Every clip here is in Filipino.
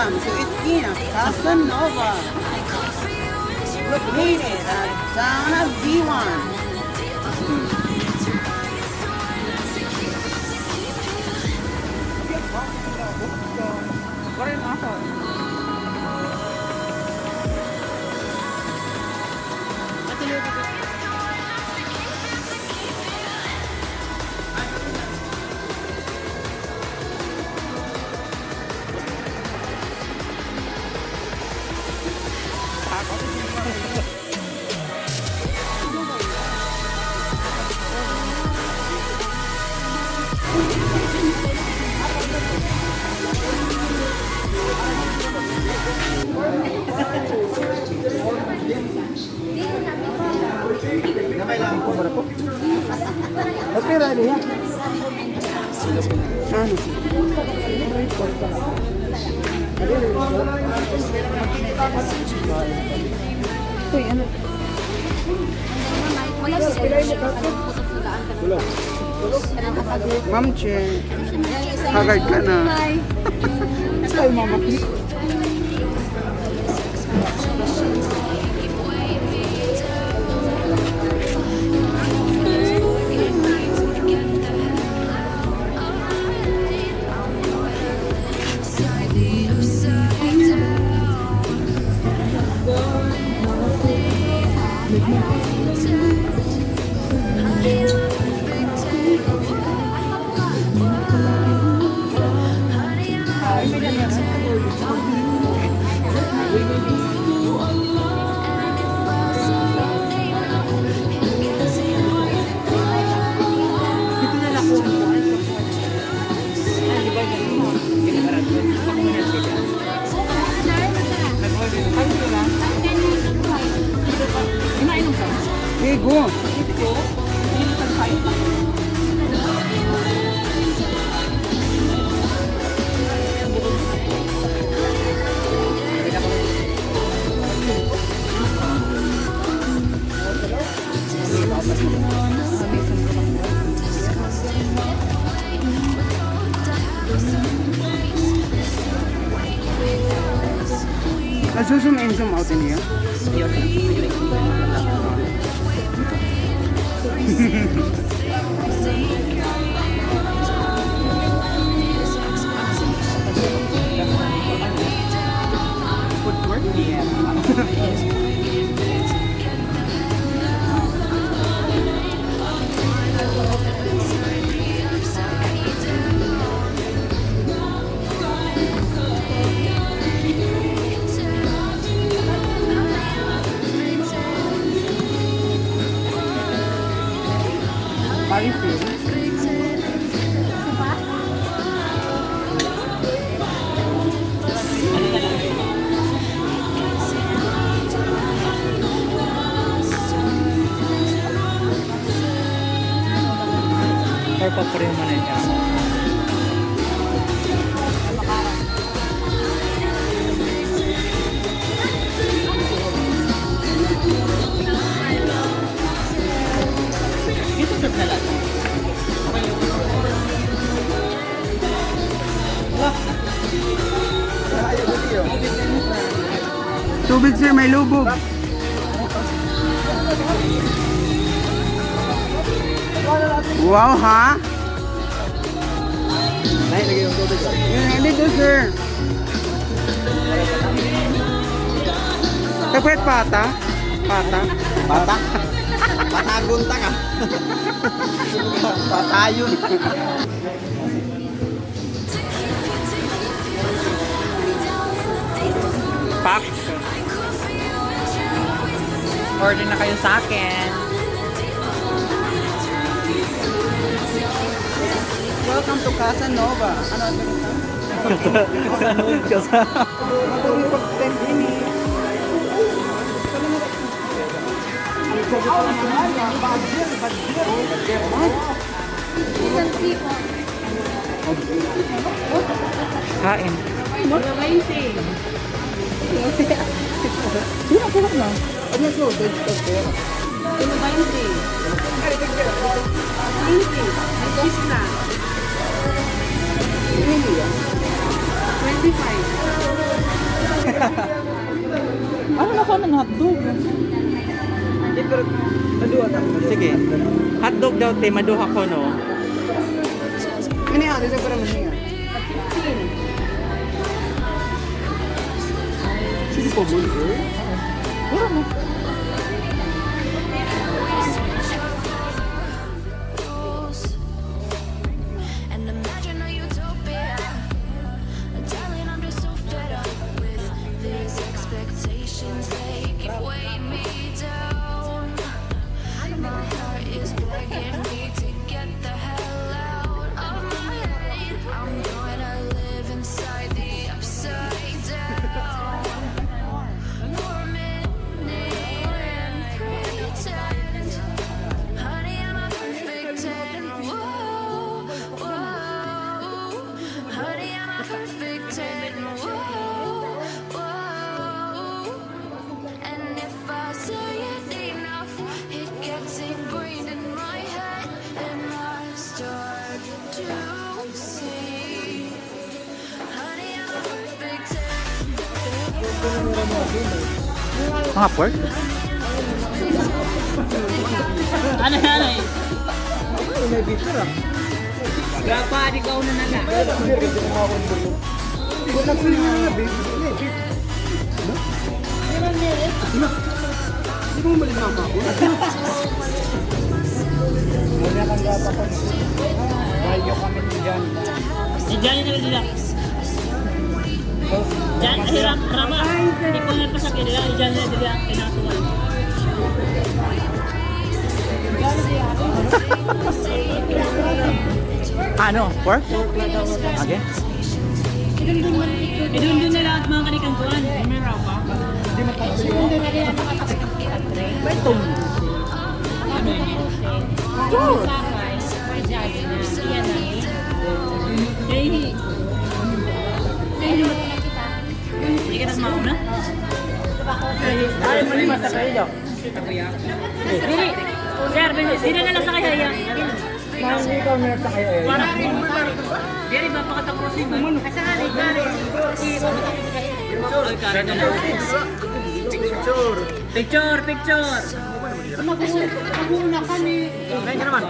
Welcome to Esquina Casanova, located at town of D1. Opera niya. Uy, ano? Ma'am Che, haggard ka na. Ay, mama. Hey, go. Zoom in, zoom out in here. Footwork? Yeah. How do you feel? Or papareho mo na siya? Ito sa nalat. Tubig sir, may lubog. Wow, ha? Lagay yung tubig. Dito sir. Kapit pata? Pata? Bata. Patagunta ka. Patayon. Pak. Order na kayo sa akin. Welcome to Casanova. Ano ito? Kain. $25. Ano na ko ng hotdog? Hindi, pero naduwa na. Sige. Hotdog daw, te. Maduha ko, no? Ini ada sa parang niya. Sige po, bul. Puro mo. And imagine a utopia. Darling, I'm just so fed up with these expectations. They keep weighing me down. My heart is begging me to get the hell out of my head. I'm gonna live inside the upside down for a minute and pretend. Honey, I'm a perfect 10. Whoa, whoa. Honey, I'm a perfect 10. Whoa, whoa. And if I say it enough, it gets ingrained in my head, and I start to see. Honey, I'm a perfect 10. Mga pork? Ano yan eh? May bitter ah. Grapa, di ka una na na. Walang sila nga, baby. Hindi mo malinaw ako. Wala kang gapa ko. Valyo kami ni John. Diyan na nila. Diyan, hirap, rama. Hindi ko nga pasakit nila. Diyan na nila. Pinatuan. Ano? Pork? Okay. Idundun na lahat mga kanikang tuwan. May raw pa? Betong. Ano yun? Sure. Hindi ka na mauna? Ay, mali masakay daw. Dili. Sir, dili na lang sa kaya. Hindi ikaw meron sa kaya eh. Parang dili ba pakataprosin ba? Kasi nga ni Gary. Picture. Maguna kami. Ngayon ka naman.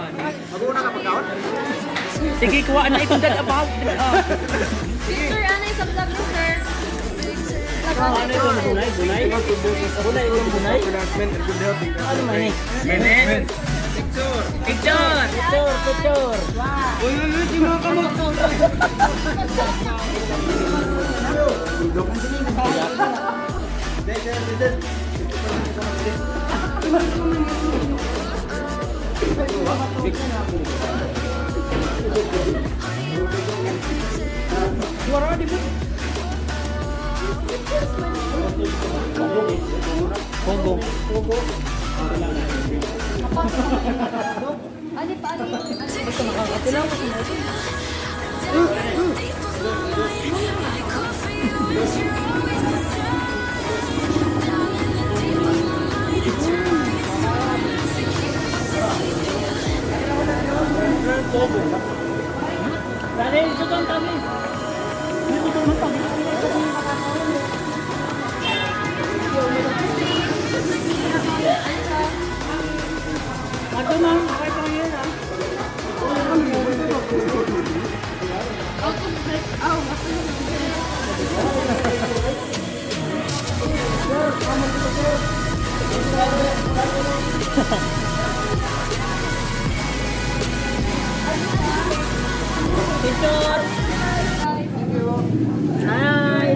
Mag-uuna ka pagkaon? Sige, kuha na ikong that about. Sir, ano yung vlog mo, sir? Ano ito? Bunay? Bunay yung bunay? Announcement and good health. Ano man eh? Picture. Wow. Uy, di mga kamot. Pogo. Dali, ito doon kami. Ito doon kami. Ito na, kahit ang yun ah. Picture! Hi!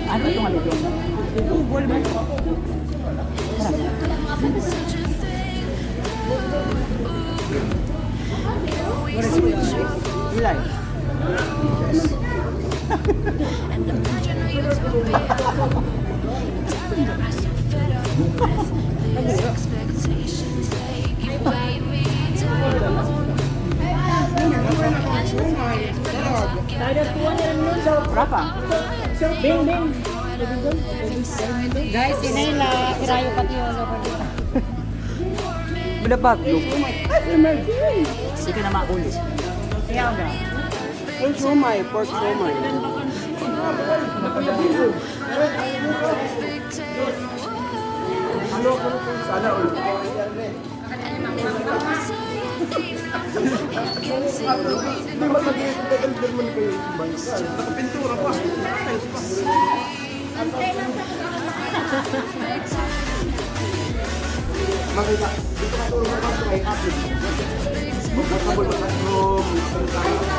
Ano itong ano yun? Google man. Ilay. And imagine a utopia. I'm so fed up with these expectations. They keep weighing me down. Rafa? Bing, bing. Guys, sinay la irayo pati yung Binabatlog. Hindi ka na makulit. Kaya nga. Yung shumay, pork shumay. Sana ulit. Hindi ba nag-i-deliver mo kayo yung bansa? Nakapintura pa. Makita, dito ka tulong ka kay Apple. Magkakabol ka from...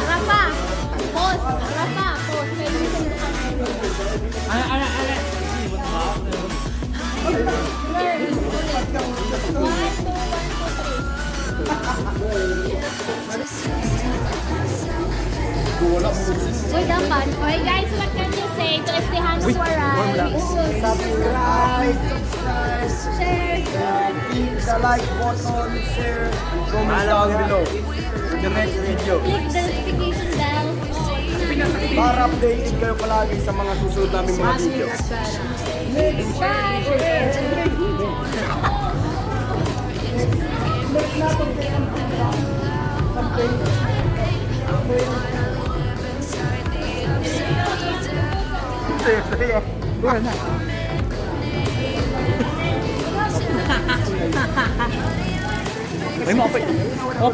Rafa, pause. Rafa, pause. May reason ka na. Uy, dapat. Okay guys, what can you say to Esteban Suarez? Subscribe! Share. Click the like button, share, and comment down below in the next video. Click the notification bell. Para updated kayo palagi sa mga susunod naming mga video. May ma-open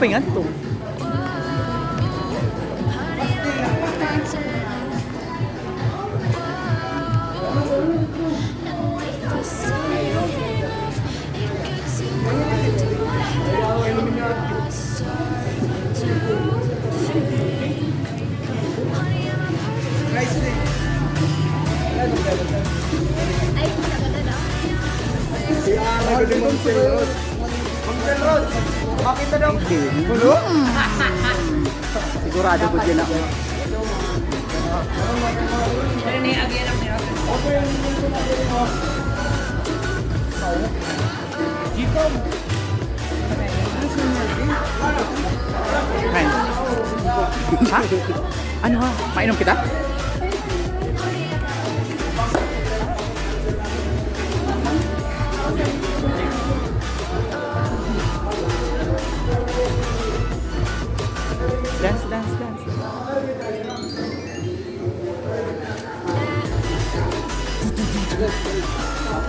nga ito. Ay, nakaganda na. Si Ara de Monteros. Monteros! Makita daw. Gulo? Sigurado ko dyan ako. Pero niagyan lang niya. Kain. Ha? Ano ha? Mainom kita? Dance, dance, dance.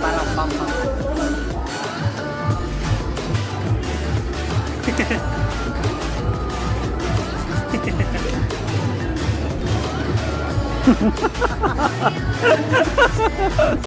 Parang pang